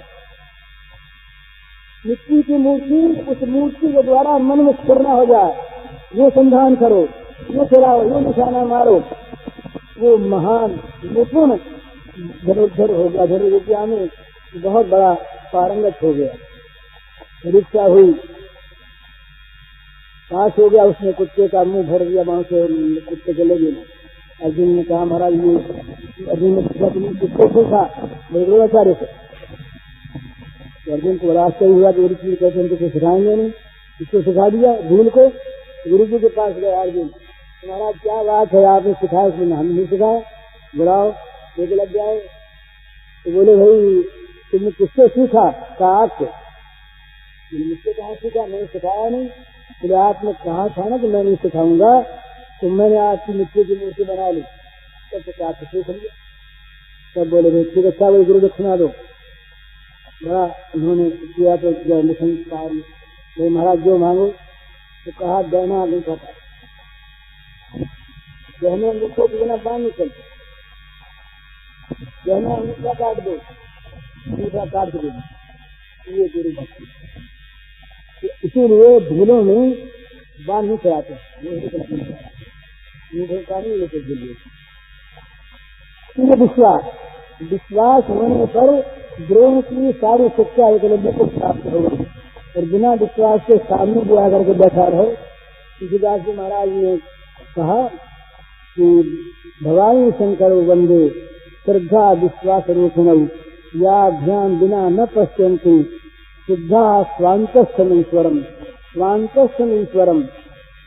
मिट्टी की मूर्ति, उस मूर्ति के द्वारा मन में स्फुरना हो जाए, ये संधान करो, ये चलाओ, ये निशाना मारो। वो महान निपुण धनुर्धर हो गया, धनुर्विद्या में बहुत बड़ा पारंगत हो गया। परीक्षा हुई, पास हो गया। उसने कुत्ते का मुंह भर दिया, वहां से कुत्ते चले गए। अर्जुन ने कहा महाराज ये अर्जुन ने किसको पूछा? गुरुआचार्य से। अर्जुन को बड़ा आश्चर्य हुआ कि गुरु जी कहते हैं तो सिखाएंगे नहीं, इसको सिखा दिया भूल को। गुरु जी के पास गए अर्जुन, महाराज क्या बात है, आपने सिखाया? उसने हम नहीं सिखाया, बुलाओ। लेके लग जाए तो बोले भाई तुमने किससे सीखा? कहा आपसे। मुझसे कहा सीखा? मैंने सिखाया नहीं। बोले आपने कहा था ना कि मैं नहीं सिखाऊंगा, तो मैंने आपकी मिट्टी की मूर्ति बना ली, तब तो क्या सीख लिया। तब बोले भाई ठीक, अच्छा वही गुरु दक्षिणा दो। बड़ा उन्होंने किया तो भाई महाराज जो मांगो। तो कहा गहना नहीं खाता, गहने अंगूठे के बिना बांध नहीं चलते, गहना अंगूठा काट दो, अंगूठा काट दो, ये गुरु भक्ति। इसीलिए भूलों में बांध नहीं चलाते, विश्वास विश्वास होने पर द्रोण की सारी शिक्षा एकलव्य को प्राप्त हो गई। और बिना विश्वास के सामने जो आकर के बैठा रहे। तुलसीदास जी महाराज ने कहा कि भवानी शंकर वंदे श्रद्धा विश्वास रूपिणौ या ध्यान बिना न पश्यन्ति सिद्धा स्वांतस्थम ईश्वरम। स्वांतस्थम ईश्वरम,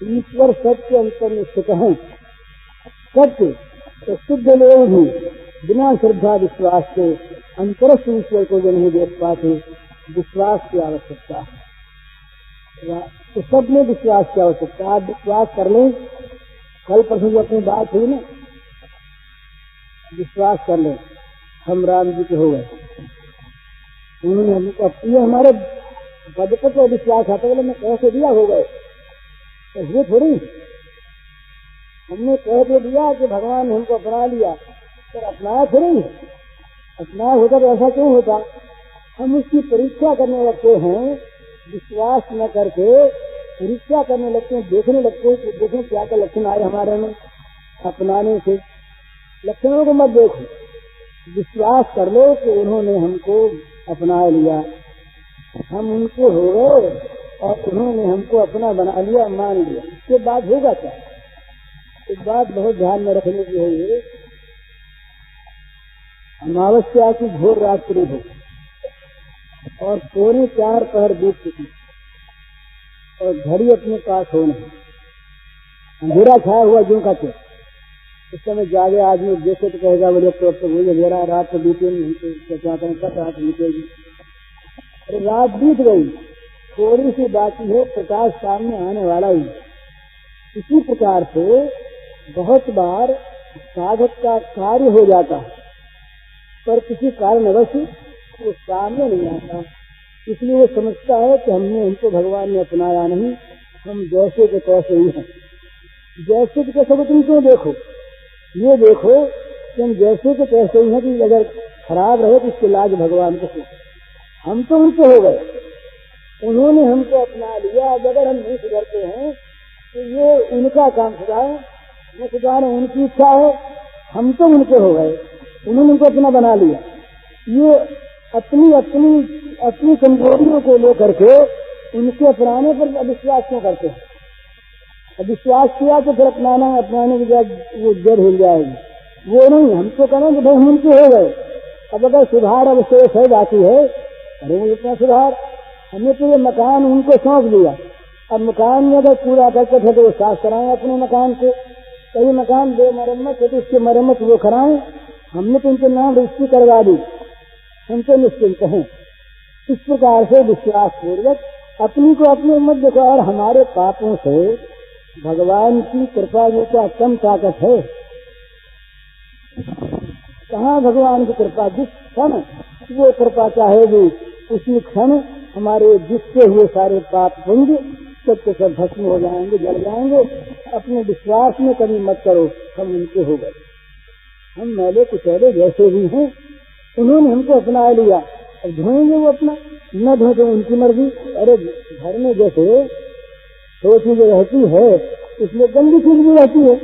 ईश्वर सत्य अंतर में स्थित है। सत्य तो शुद्ध लोग भी बिना श्रद्धा विश्वास के अंतरस्थ ईश्वर को जो नहीं देख पाते। विश्वास की आवश्यकता है, तो सब में विश्वास की आवश्यकता है। आप विश्वास कर लें, कल परसों जो अपनी बात हुई ना, विश्वास कर लें हम राम जी के हो गए। उन्होंने हमको ये हमारे पद पर विश्वास आता है, मैं कैसे दिया हो गए, तो ये थोड़ी हमने कह तो दिया कि भगवान ने हमको अपना लिया, पर अपनाया थोड़ी है। अपनाया होता तो ऐसा क्यों होता? हम उसकी परीक्षा करने लगते हैं, विश्वास न करके परीक्षा करने लगते हैं, देखने लगते हैं कि देखें क्या क्या लक्षण आए हमारे में। अपनाने से लक्षणों को मत देखो, विश्वास कर लो कि उन्होंने हमको अपना लिया, हम उनके हो गए और उन्होंने हमको अपना बना लिया, मान लिया। इसके बाद होगा क्या? एक बात बहुत ध्यान में रखने की है, ये अमावस्या की घोर रात्रि हो और 3:45 पहर बीत चुकी और घड़ी अपने पास हो नहीं, अंधेरा छाया हुआ जूं का चेक। इस समय जागे आदमी जैसे तो कहेगा बोले तो अब तो वही अंधेरा, रात तो बीते नहीं, तो चाहते हैं कब रात बीतेगी। अरे रात बीत गई, थोड़ी सी बाकी है, प्रकाश सामने आने वाला ही। इसी प्रकार से बहुत बार साधक का कार्य हो जाता है पर किसी कारणवश वो सामने नहीं आता, इसलिए वो समझता है कि हमको भगवान ने अपनाया नहीं, हम जैसे के तैसे ही हैं। जैसे के तैसे तुम क्यों देखो, ये देखो कि हम जैसे के तैसे ही हैं, कि अगर खराब रहे तो इसके लाज भगवान को। हम तो उनके हो गए, उन्होंने हमको अपना लिया। अगर हम नहीं सुधरते हैं तो ये उनका काम सुधारे, वो सुधारे, उनकी इच्छा है, हम तो उनके हो गए, उन्होंने उनको अपना बना लिया। ये अपनी अपनी अपनी कमजोरियों को लेकर के उनके अपनाने पर अविश्वास क्यों करते हैं? अविश्वास किया तो फिर अपनाने की वो जड़ हिल जाएगी। वो नहीं, हमको करें कि भाई हम उनके हो गए, अब अगर सुधार अवशेष है बाकी है, करेंगे इतना सुधार। हमने तो ये मकान उनको सौंप दिया, अब मकान में अगर कूड़ा करकट है तो वो साफ कराएं अपने मकान को। कई मकान बेमरम्मत है तो उसकी मरम्मत वो कराएं। हमने तो उनके नाम रजिस्ट्री करवा दी, हम तो निश्चिंत हैं। इस प्रकार से विश्वास पूर्वक अपनी को अपनी उम्मत देखो। और हमारे पापों से भगवान की कृपा में क्या कम ताकत है? कहाँ भगवान की कृपा? जिस क्षण वो कृपा चाहेगी उसी क्षण हमारे जिससे हुए सारे पाप पुंज सब सब भस्म हो जाएंगे, जल जाएंगे। अपने विश्वास में कभी मत करो हम उनके हो गए। हम मैले कुचैले जैसे भी हैं, उन्होंने हमको अपना लिया, अब धोएंगे वो अपना, न धो तो उनकी मर्जी। अरे घर में जैसे दो चीजें रहती है, इसमें गंदी चीज भी रहती है,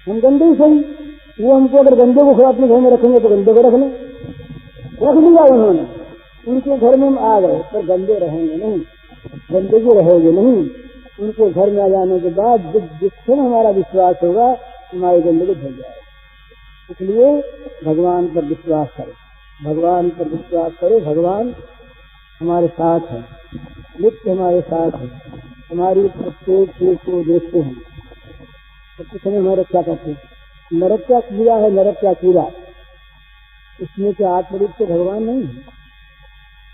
हम गंदे ही सही। वो हमको अगर गंदे को अपने घर में रखेंगे तो गंदे को रख लें, रख दिया उन्होंने, उनके घर में हम आ गए, पर गंदे रहेंगे नहीं, गंदगी रहेगी नहीं। उनके घर में आ जाने के बाद जिससे हमारा विश्वास होगा हमारी गंदगी धुल जाएगी। इसलिए भगवान पर विश्वास करो, भगवान पर विश्वास करो। भगवान हमारे साथ है, नित्य हमारे साथ है, हमारी प्रत्येक चीज को देखते हैं, सबके समय हमारी रक्षा करते हैं। नरक का कीड़ा है, नरक का कीड़ा, इसमें क्या आत्मरूप से भगवान नहीं है?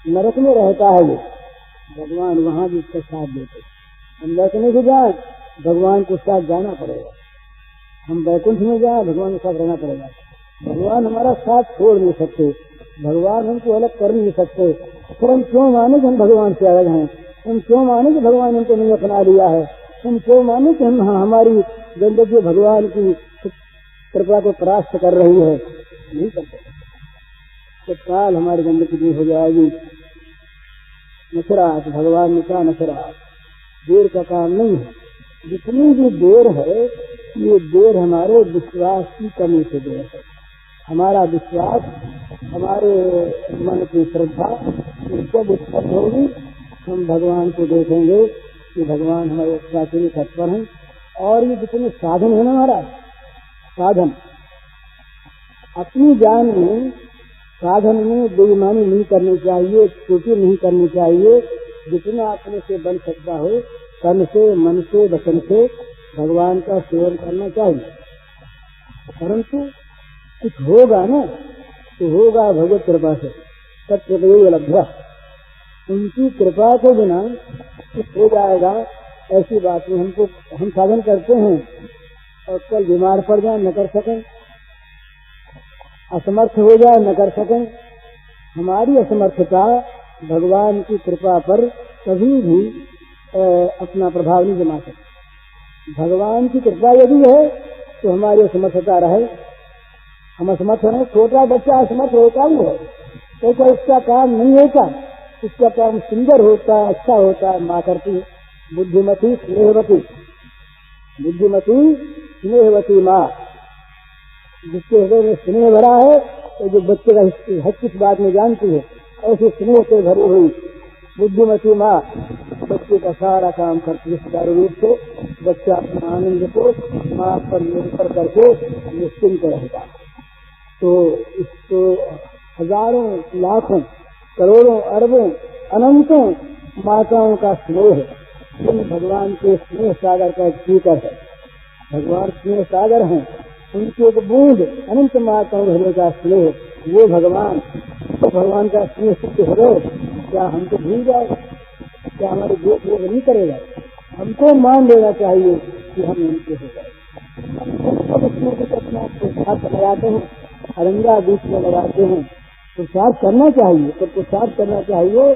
नरक में रहता है वो, भगवान वहां भी उसका साथ देते। हम बैठने को जाए भगवान को साथ जाना पड़ेगा, हम वैकुंठ में जाए भगवान के साथ रहना पड़ेगा। भगवान हमारा साथ छोड़ नहीं सकते, भगवान हमको अलग कर नहीं सकते। फिर हम क्यों माने कि हम भगवान से अलग हैं? हम क्यों माने कि भगवान हमको नहीं अपना लिया है? हम क्यों माने कि हम हमारी गंदगी भगवान की कृपा को परास्त कर रही है? नहीं करते। तो काल हमारी गंदगी दूर हो जाएगी। नशरात, भगवान ने कहा नशरात, देर का काम नहीं है। जितनी भी देर है ये देर हमारे विश्वास की कमी से देर है। हमारा विश्वास, हमारे मन की श्रद्धा जब उत्पन्न होगी हम भगवान को देखेंगे कि भगवान हमारे रक्षा के लिए तत्पर हैं। और ये जितने साधन है ना, हमारा साधन, अपनी जान में साधन में बेईमानी नहीं करनी चाहिए, त्रुटि नहीं करनी चाहिए। जितना अपने से बन सकता हो तन से, मन से, वचन से भगवान का सेवन करना चाहिए। परंतु कुछ होगा ना तो होगा भगवत कृपा से, सत्य लभ्य। उनकी कृपा के बिना कुछ हो जाएगा ऐसी बात नहीं। हमको हम साधन करते हैं और कल बीमार पड़ जाए न कर सकें, असमर्थ हो जाए न कर सकें। हमारी असमर्थता भगवान की कृपा पर कभी भी अपना प्रभाव नहीं जमा सकती। भगवान की कृपा यदि है तो हमारी असमर्थता रहे, हम असमर्थ हैं। छोटा बच्चा असमर्थ होता ही है, तो क्या उसका काम नहीं होता? उसका काम सुंदर होता है, अच्छा होता है, माँ करती है। बुद्धिमती स्नेहवती, बुद्धिमती स्नेहवती माँ, जिसके हृदय में स्नेह भरा है तो जो बच्चे का हर किस बात में जानती है, ऐसे स्नेह से भरी हुई बुद्धिमती माँ बच्चे का सारा काम करती है सुचारू रूप से। बच्चा अपना आनंद को माँ पर निर्भर करके निश्चिंत रहेगा। तो इसको हजारों, लाखों, करोड़ों, अरबों, अनंतों माताओं का स्नेह इन भगवान के स्नेह सागर का एक स्पीकर है। भगवान स्नेह सागर हैं, उनकी एक बूंद अनंत माताओं हृदय का स्नेह, वो भगवान, तो भगवान का स्नेह सिद्ध हृदय क्या हमको भूल जाएगा? क्या हमारे देश लोग नहीं करेगा? हमको मान लेना चाहिए कि हम उनके हो गए। अपना पुरुषार्थ लगाते हैं, अरंगा बीच में लगाते हैं, पुरुषार्थ करना चाहिए। तो पुरुषार्थ करना चाहिए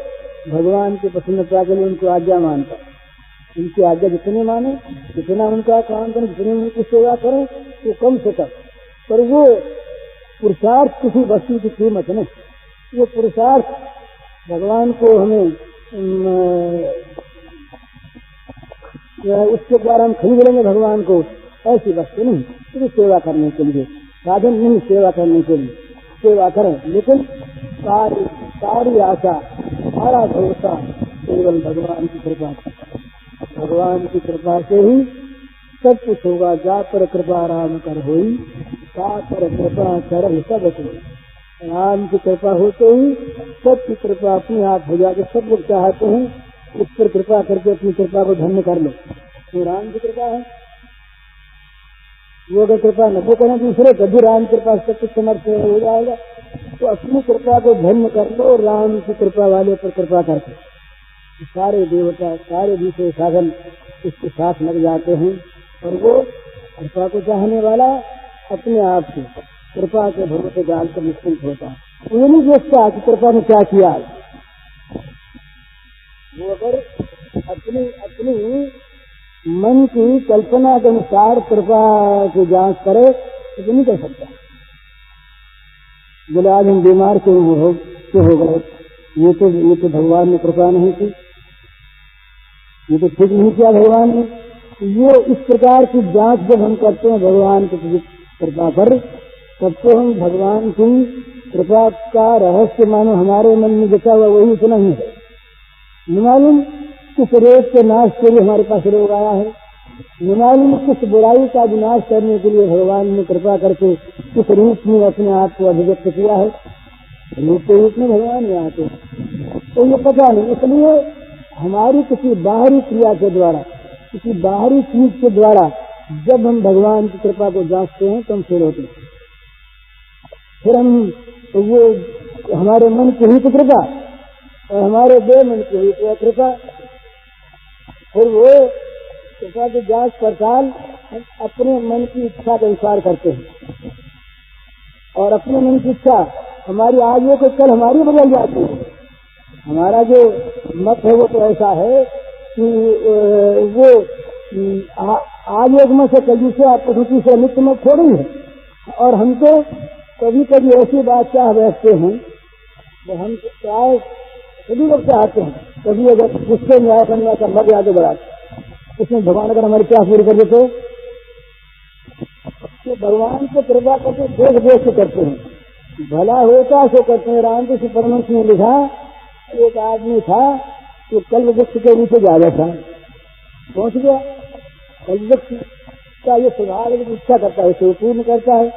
भगवान की प्रसन्नता के लिए, उनको आज्ञा मानकर। उनकी आज्ञा जितने माने, जितना उनका काम करें, जितनी उनकी सेवा करें, तो कम से कम। पर वो पुरुषार्थ किसी वस्तु की कीमत नहीं, वो पुरुषार्थ भगवान को हमें उसके द्वारा हम खरीद लेंगे भगवान को, ऐसी वस्तु नहीं। तो सेवा करने के लिए साधन नहीं, सेवा करने के लिए सेवा करें, लेकिन सारी आशा सारा भरोसा केवल भगवान की कृपा, भगवान की कृपा से ही सब कुछ होगा। जा पर कृपा राम कर होई, ता पर कृपा कर सब कुछ। राम की कृपा होते ही सबकी कृपा अपने आप हो जाती। सब लोग चाहते हैं इस पर कृपा करके अपनी कृपा को धन्य कर लो, तो राम की कृपा है। वो अगर कृपा न करें दूसरे, कभी राम कृपा सब कुछ समर्थ हो जाएगा। तो अपनी कृपा को धन्य कर लो, राम की कृपा वाले पर कृपा करके सारे देवता सारे दूसरे साधन उसके साथ लग जाते हैं। और वो कृपा को चाहने वाला अपने आप से कृपा के भरोसे डालकर निश्चिंत होता है। वो नहीं सोचता कि कृपा ने क्या किया। वो अगर अपनी मन की कल्पना के अनुसार कृपा की जांच करे तो नहीं कर सकता। बोले आज हम बीमार क्यों हो गए, ये तो भगवान ने कृपा नहीं की, ये तो ठीक नहीं किया भगवान ने। ये इस प्रकार की जांच जब हम करते हैं भगवान की कृपा पर, तब तो हम भगवान की कृपा का रहस्य मानो हमारे मन में बचा हुआ वही इतना ही है। न मालूम किस रोग के नाश के लिए हमारे पास रोग आया है, न मालूम किस बुराई का विनाश करने के लिए भगवान ने कृपा करके किस रूप में अपने आप को अभिव्यक्त किया है। रूप के रूप में भगवान में आते हैं तो ये पता नहीं। इसलिए हमारी किसी बाहरी क्रिया के द्वारा, किसी बाहरी चीज के द्वारा जब हम भगवान की कृपा को जांचते हैं तो हम फेल होते हैं। फिर हम तो वो हमारे मन की हुई कृपा और हमारे बेमन की हुई कृपा, फिर वो कृपा की जांच पड़ताल हम अपने मन की इच्छा के अनुसार करते हैं। और अपने मन की इच्छा हमारी आज वो को कल हमारी बदल जाती है। हमारा जो मत है वो तो ऐसा है कि वो आज एक मत से कभी से आपको दूसरा नित्य मत थोड़ी है। और हमको कभी कभी ऐसी बात चाह बैठते हैं तो हम चाहे सभी लोग चाहते हैं, कभी अगर गुस्से में आया करना का मर जाते बड़ा, उसमें भगवान अगर हमारी क्या पूरी कर देते तो भगवान को कृपा करके देख देख के करते हैं। भला होता सो करते हैं। रामकृष्ण परमहंस ने लिखा, एक आदमी था तो कल्प वृक्ष के नीचे जा रहा था, पहुंच गया। कल्प वृक्ष का ये स्वभाव इच्छा करता है, उसे पूर्ण करता है।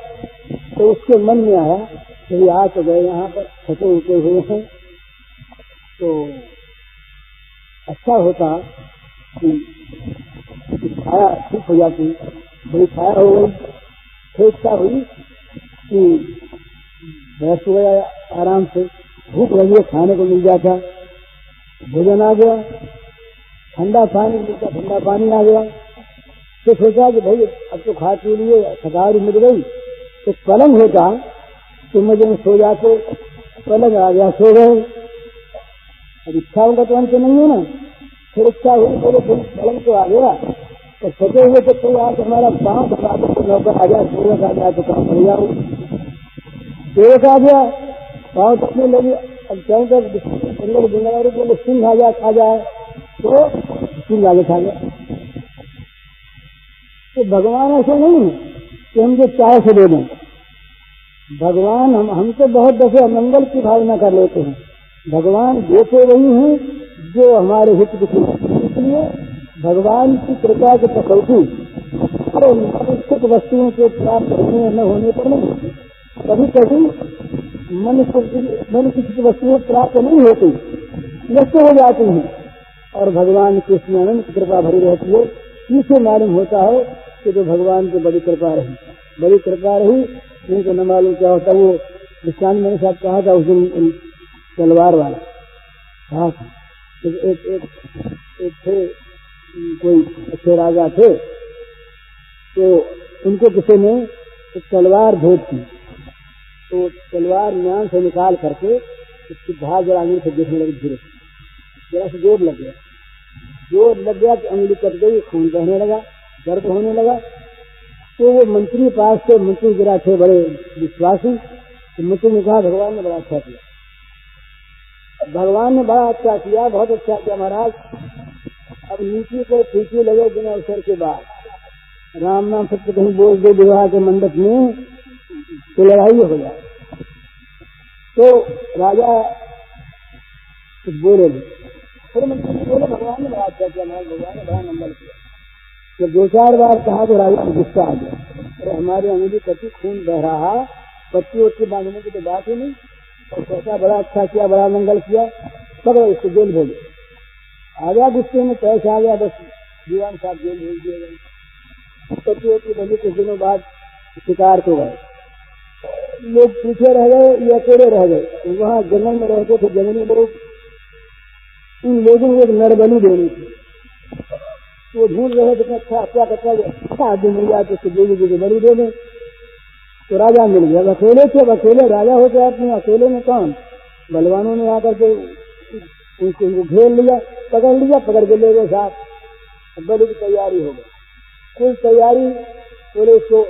तो उसके मन में आया कि आ तो गए यहाँ पर छठे उठे हुए हैं, तो अच्छा होता कि छाया ठीक हो जाती। बड़ी छाया हो गई, फिर इच्छा हुई कि बैठ गया आराम से, भूख लगी है, खाने को मिल जाता, भोजन आ गया, ठंडा पानी मिलता, ठंडा पानी आ गया। तो सोचा कि भाई अब तो खा पी लिए, थकावट मिल गई, तो पलंग होता तो मजे में सो जाते। पलंग आ गया, सो गए। अब इच्छाओं का तो अंत नहीं है ना। फिर इच्छा हुई, पलंग तो आ गया, तो सोचे हुए तो कोई आज हमारा पाँव धरा तो नौकर आ जाए, सेवक आ जाए तो काम पड़ जाओ। सेवक आ गया, पाँव तकने लगी। अब चाहे तो जिम्मेदारी के लिए सिंह आ जाए खा जाए, तो सिंह आगे खा गया। तो भगवान ऐसे नहीं कि हम जो चाहे से दे दें। भगवान हम तो बहुत दफे मंगल की भावना कर लेते हैं। भगवान देते वही हैं जो हमारे हित की। इसलिए भगवान की कृपा की कसौटी अरे निश्चित वस्तुओं के प्राप्त होने न होने पर नहीं। कभी कभी मन की वस्तुएं प्राप्त नहीं होती, नष्ट हो जाती हैं, और भगवान की इसमें अनंत कृपा भरी रहती है। इसे मालूम होता है कि जो भगवान की बड़ी कृपा रही, बड़ी कृपा रही, इनको न मालूम क्या होता। वो विज्ञान मैंने साहब कहा था उस दिन तलवार वाला कहा था, एक थे कोई अच्छे राजा थे, तो उनको किसी ने एक तलवार भेज दी। तो तलवार म्यान से निकाल करके उसकी धार जरा अंगुली से देखने लगी, धीरे जरा से जोर लग गया, कि अंगुली कट गई, खून बहने लगा, दर्द होने लगा। तो वो मंत्री पास से, मंत्री जरा थे बड़े विश्वासी, तो मंत्री ने कहा भगवान ने बड़ा अच्छा किया, भगवान ने बड़ा अच्छा किया, बहुत अच्छा किया महाराज। अब नीचे को फीके लगे बिना अवसर के बाद राम नाम सत्य कहीं बोल दे विवाह के मंडप में तो लड़ाई हो जाए। तो राजा कुछ बोले नहीं, फिर मंत्री बोले भगवान ने बड़ा अच्छा किया महाराज, भगवान ने बड़ा मंगल किया। जब 2-4 बार कहा तो राजा को गुस्सा आ गया, अरे हमारी अंगुली कटी, खून बह रहा, पट्टी वट्टी बांधने की तो बात ही नहीं, और कैसा बड़ा अच्छा किया, बड़ा मंगल किया, पकड़ो इसको जेल भेजो। आ गया गुस्से में, पैसा आ गया, बस दीवान साहब जेल भेज दिए गए। पट्टी वट्टी बंधी, कुछ दिनों बाद शिकार को गए, लोग पीछे रह गए, ये अकेले रह गए। वहाँ जंगल में रहते थे जंगली लोग, उन लोगों को एक नरबली देनी थी। वो ढूंढ रहे थे अच्छा क्या करता आदमी मिल जाए तो उसको देवी बलि दे दें। तो राजा मिल गया, अकेले थे, अकेले राजा हो गया, अपने अकेले में कौन, बलवानों ने आकर के उनको घेर लिया, पकड़ के ले गए साहब। बलि की तैयारी हो गई, कुल तैयारी, बोले उसको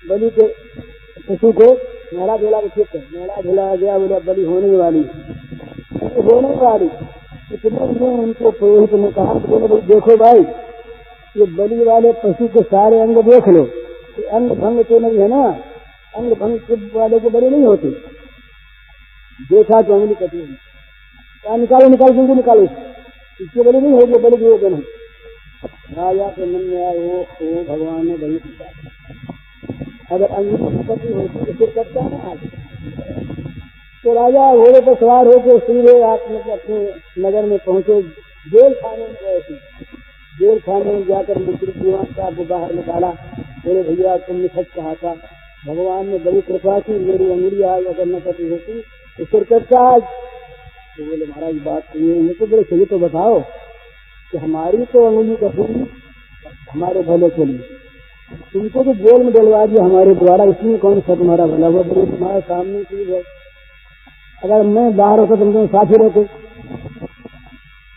बलि के पशु को नहला धुला के ठीक है, नहला धुला गया, बोले बलि होने वाली। इतने में उनको पुरोहित ने कहा, बोले देखो भाई, ये बलि वाले पशु के सारे अंग देख लो, अंग भंग तो नहीं है ना, अंग भंग वाले को बलि नहीं होती। देखा तो अंगुली कटी हुई, क्या निकालो इसके बलि नहीं होगी, बलि भी होगा नहीं। राजा के मन में आया, वो भगवान ने बलि दिया, अगर अंगुली कटी होती तो फिर करता है आज। तो राजा घोड़े पर सवार होकर सीधे अपने नगर में पहुंचे। जेल खाने में गए थे, जेल खाने में जाकर मंत्री दीवान साहब को बाहर निकाला, बोले भैया तुमने सच कहा था, भगवान ने बड़ी कृपा की, मेरी अंगुली आज अगर न कटी होती तो फिर करता आज। तो बोले महाराज बात सुनिए, तो बोले सही तो बताओ कि हमारी तो अंगुली कटी हमारे भले के लिए, तुमको तो जेल में डलवा दिया हमारे द्वारा, इसमें कौन सा तुम्हारा भला हुआ। बोले तुम्हारे सामने चीज है, अगर मैं बाहर होता तुम दोनों साथ ही रहते,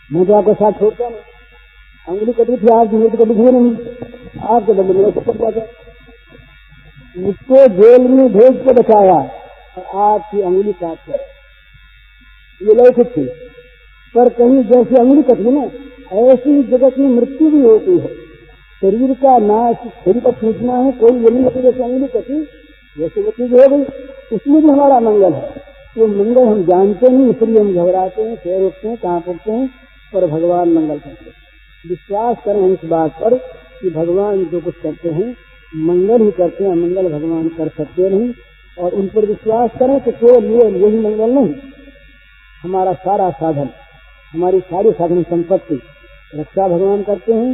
मैं तो आपको साथ छोड़ता नहीं। अंगुली कटी थी आज, मेरी तो कभी थी नहीं, आपके बंदे मेरे से कट जाता। मुझको जेल में भेज के बचाया और आपकी अंगुली काट कर, ये लौकिक थी। पर कहीं जैसे अंगुली कटी ना, ऐसी जगत में मृत्यु भी होती है। शरीर का नाश, शरीर का छूटना है, कोई ये नहीं होती जैसे अंगुली कटी, जैसे वो चीज हो गई, उसमें भी हमारा मंगल है। वो मंगल हम जानते नहीं, इसलिए हम घबराते हैं, पैर उठते हैं, कांप उठते हैं, पर भगवान मंगल करते हैं। विश्वास करें इस बात पर कि भगवान जो कुछ करते हैं मंगल ही करते हैं, मंगल भगवान कर सकते नहीं। और उन पर विश्वास करें तो केवल यही मंगल नहीं, हमारा सारा साधन, हमारी सारी साधन संपत्ति रक्षा भगवान करते हैं,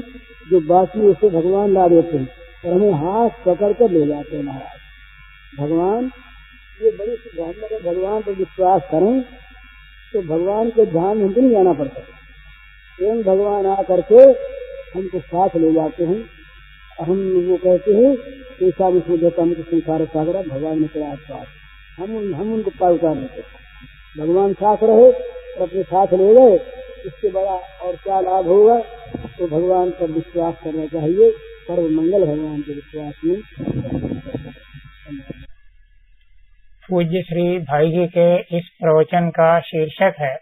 जो बाकी उसे भगवान ला देते हैं और हमें हाथ पकड़ कर ले जाते हैं। महाराज भगवान ये बड़ी सी ध्यान में, भगवान पर विश्वास करें तो भगवान के ध्यान में हमको नहीं जाना पड़ता, स्वयं भगवान आ करके हमको साथ ले जाते हैं। हम वो कहते हैं ऐसा विष्णु देता हमको संसार सागरा, भगवान ने चला साथ, हम उनको पार उतार देते। भगवान साथ रहे और अपने साथ ले गए, इससे बड़ा और क्या लाभ होगा। तो भगवान पर विश्वास करना चाहिए, सर्व मंगल भगवान के विश्वास में। पूज्य श्री भाई जी के इस प्रवचन का शीर्षक है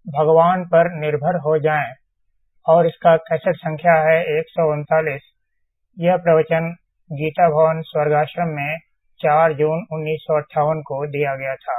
भगवान पर निर्भर हो जाएं और इसका कैसेट संख्या है 139। यह प्रवचन गीता भवन स्वर्गाश्रम में 4 जून 1958 को दिया गया था।